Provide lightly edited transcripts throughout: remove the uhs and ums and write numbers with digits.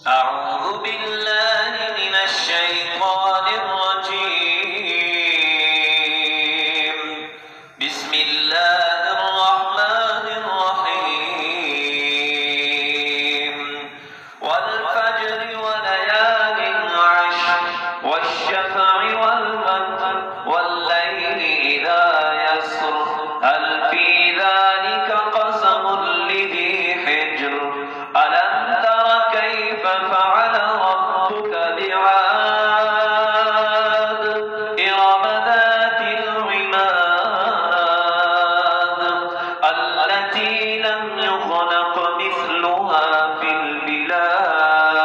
أعوذ بالله من الشيطان الرجيم. بسم الله الرحمن الرحيم. والفجر وليال عشر والشفع والوتر والليل إذا يسر هل في ذلك قسم لذي حجر ألم تر كيف فعل ربك بعاد إرم ذات العماد التي لم يخلق مثلها في البلاد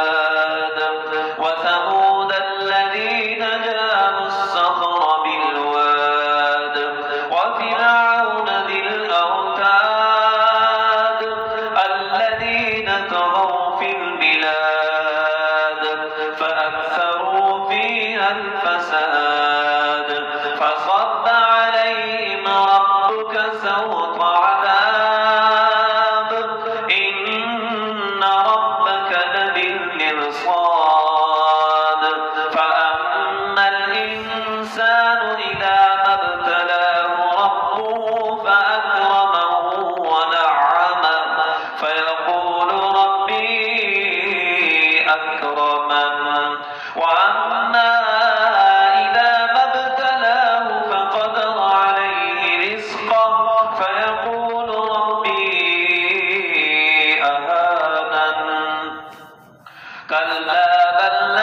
وثمود الذين جابوا الصخر بالواد وفرعون ذي الأوتاد الذين طغوا في البلاد فأكثروا فيها الفساد فصب عليهم ربك سوط عذاب إن ربك لبالمرصاد فأما الإنسان إذا ما ابتلاه ربه فأكرمه ونعمه فيقول ربي أكرمن وأما إذا ما ابتلاه فقدر عليه رزقه فيقول ربي أهانن كلا بل